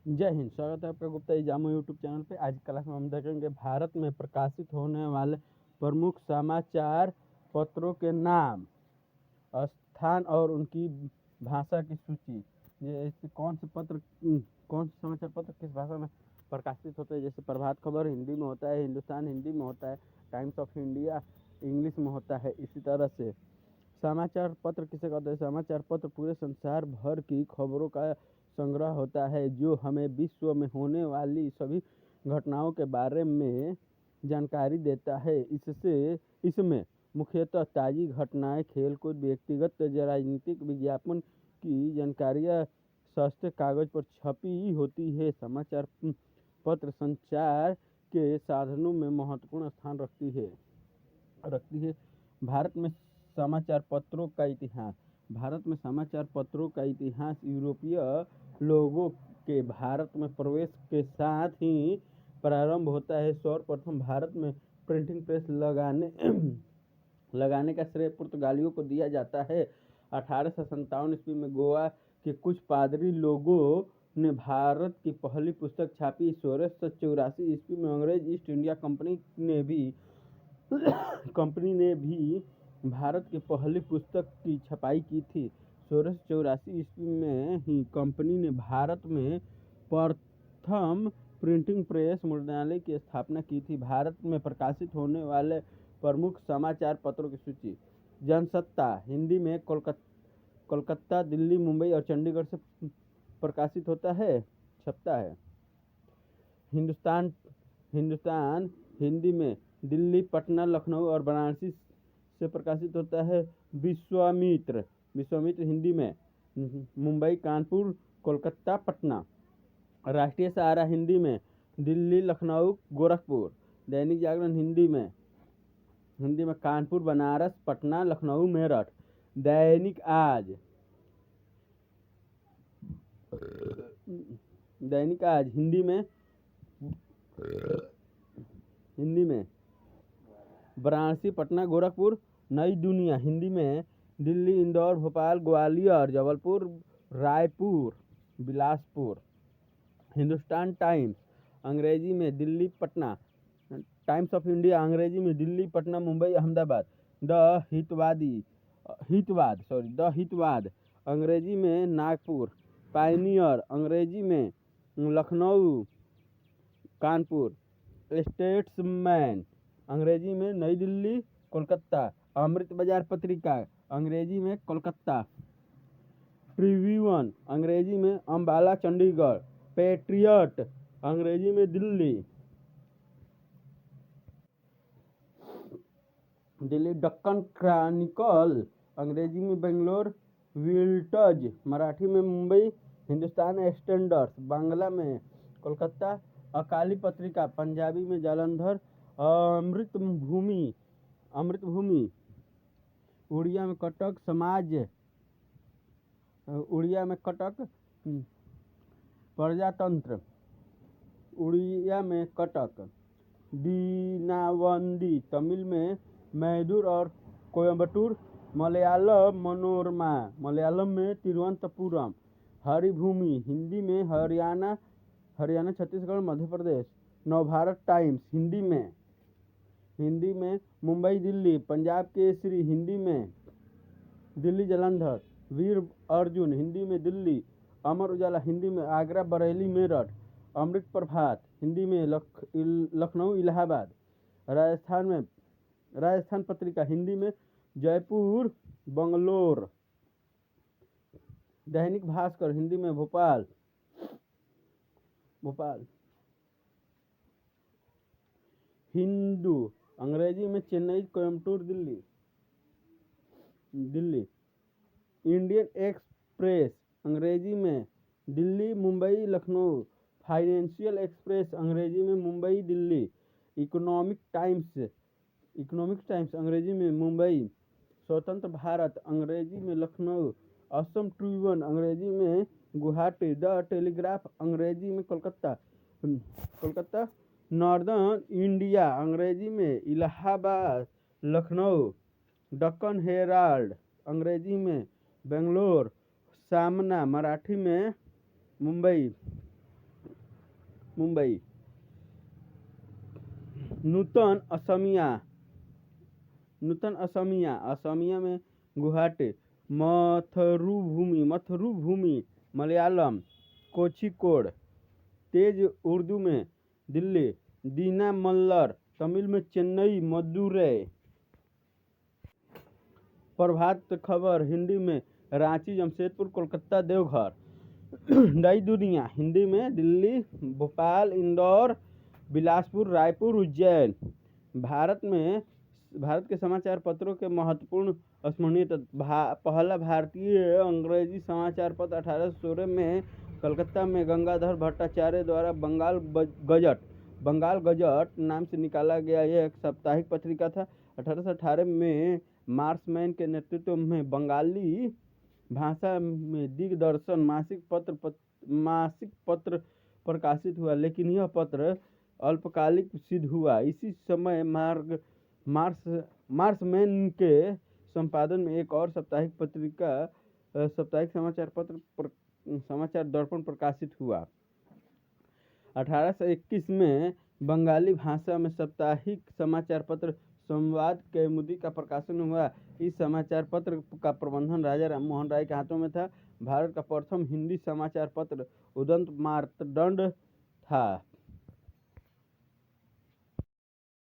जय हिंद। स्वागत है आपका गुप्ता एग्जामो यूट्यूब चैनल पे। आज की क्लास में हम देखेंगे भारत में प्रकाशित होने वाले प्रमुख समाचार पत्रों के नाम, स्थान और उनकी भाषा की सूची। जैसे कौन से समाचार पत्र किस भाषा में प्रकाशित होते हैं। जैसे प्रभात खबर हिंदी में होता है, हिंदुस्तान हिंदी में होता है, टाइम्स ऑफ इंडिया इंग्लिश में होता है। इसी तरह से समाचार पत्र किसे कहते हैं। समाचार पत्र पूरे संसार भर की खबरों का संग्रह होता है जो हमें विश्व में होने वाली सभी घटनाओं के बारे में जानकारी देता है। इसमें मुख्यतः ताज़ी घटनाएं, खेलकूद, व्यक्तिगत राजनीतिक विज्ञापन की जानकारियां सस्ते कागज पर छपी होती है। समाचार पत्र संचार के साधनों में महत्वपूर्ण स्थान रखती है। भारत में समाचार पत्रों का इतिहास। भारत में समाचार पत्रों का इतिहास यूरोपीय लोगों के भारत में प्रवेश के साथ ही प्रारंभ होता है। सर्वप्रथम भारत में प्रिंटिंग प्रेस लगाने का श्रेय पुर्तगालियों को दिया जाता है। 1857 ईस्वी में गोवा के कुछ पादरी लोगों ने भारत की पहली पुस्तक छापी। 1684 ईस्वी में अंग्रेज ईस्ट इंडिया कंपनी ने भी भारत की पहली पुस्तक की छपाई की थी। 1684 ईस्वी में ही कंपनी ने भारत में प्रथम प्रिंटिंग प्रेस मुद्रणालय की स्थापना की थी। भारत में प्रकाशित होने वाले प्रमुख समाचार पत्रों की सूची। जनसत्ता हिंदी में कोलकाता, दिल्ली, मुंबई और चंडीगढ़ से प्रकाशित छपता है। हिंदुस्तान हिंदी में दिल्ली, पटना, लखनऊ और वाराणसी से प्रकाशित होता है। विश्वामित्र हिंदी में मुंबई, कानपुर, कोलकाता, पटना। राष्ट्रीय सहारा हिंदी में दिल्ली, लखनऊ, गोरखपुर। दैनिक जागरण हिंदी में कानपुर, बनारस, पटना, लखनऊ, मेरठ। दैनिक आज हिंदी में वाराणसी, पटना, गोरखपुर। नई दुनिया हिंदी में दिल्ली, इंदौर, भोपाल, ग्वालियर, जबलपुर, रायपुर, बिलासपुर। हिंदुस्तान टाइम्स अंग्रेजी में Delhi, Patna. Times of India अंग्रेजी में दिल्ली, पटना, मुंबई, अहमदाबाद। द हितवाद अंग्रेजी में नागपुर। पायनियर अंग्रेजी में लखनऊ, कानपुर। स्टेट्समैन अंग्रेजी में नई दिल्ली, कोलकाता। अमृत बाजार पत्रिका अंग्रेजी में कोलकाता। ट्रिब्यून अंग्रेजी में अम्बाला, चंडीगढ़। पेट्रियट अंग्रेजी में दिल्ली। डेक्कन क्रॉनिकल अंग्रेजी में बेंगलोर। विल्टज मराठी में मुंबई। हिंदुस्तान स्टैंडर्ड बांग्ला में कोलकाता। अकाली पत्रिका पंजाबी में जालंधर। अमृत भूमि उड़िया में कटक। समाज उड़िया में कटक। प्रजातंत्र उड़िया में कटक। दीनावंदी तमिल में मैदूर और कोयम्बटूर। मलयालम मनोरमा मलयालम में तिरुवनंतपुरम। हरिभूमि हिंदी में हरियाणा, छत्तीसगढ़, मध्य प्रदेश। नवभारत टाइम्स हिंदी में मुंबई, दिल्ली। पंजाब केसरी हिंदी में दिल्ली, जालंधर। वीर अर्जुन हिंदी में दिल्ली। अमर उजाला हिंदी में आगरा, बरेली, मेरठ। अमृत प्रभात हिंदी में लखनऊ, इलाहाबाद। राजस्थान पत्रिका हिंदी में जयपुर, बंगलोर। दैनिक भास्कर हिंदी में भोपाल। हिंदू अंग्रेजी में चेन्नई, कोयम्बटूर, दिल्ली। इंडियन एक्सप्रेस अंग्रेजी में दिल्ली, मुंबई, लखनऊ। फाइनेंशियल एक्सप्रेस अंग्रेजी में मुंबई, दिल्ली। इकोनॉमिक टाइम्स अंग्रेजी में मुंबई। स्वतंत्र भारत अंग्रेजी में लखनऊ। असम ट्रिब्यून अंग्रेजी में गुवाहाटी। द टेलीग्राफ अंग्रेजी में कोलकाता। नॉर्दर्न इंडिया अंग्रेजी में इलाहाबाद, लखनऊ। डेक्कन हेराल्ड अंग्रेजी में बेंगलोर। सामना मराठी में मुंबई। मुंबई। नूतन असमिया असमिया में गुवाहाटी। मथुरुभूमि मलयालम कोझिकोड। तेज उर्दू में दिल्ली। दीना मल्लर तमिल में चेन्नई मदुरै। प्रभात खबर हिंदी में रांची जमशेदपुर कोलकाता देवघर। नई दुनिया हिंदी में दिल्ली भोपाल इंदौर बिलासपुर रायपुर उज्जैन। भारत के समाचार पत्रों के महत्वपूर्ण स्मरणीयता। पहला भारतीय अंग्रेजी समाचार पत्र 1816 में कलकत्ता में गंगाधर भट्टाचार्य द्वारा बंगाल गजट नाम से निकाला गया यह एक साप्ताहिक पत्रिका था। 1818 में मार्शमैन के नेतृत्व में बंगाली भाषा में दिग्दर्शन मासिक पत्र प्रकाशित हुआ, लेकिन यह पत्र अल्पकालिक सिद्ध हुआ। इसी समय मार्शमैन के संपादन में एक और साप्ताहिक समाचार दर्पण प्रकाशित हुआ। 1821 में बंगाली भाषा में साप्ताहिक समाचार पत्र संवाद कौमुदी का प्रकाशन हुआ। इस समाचार पत्र का प्रबंधन राजा राममोहन राय के हाथों में था। भारत का प्रथम हिंदी समाचार पत्र उदंत मार्तंड था।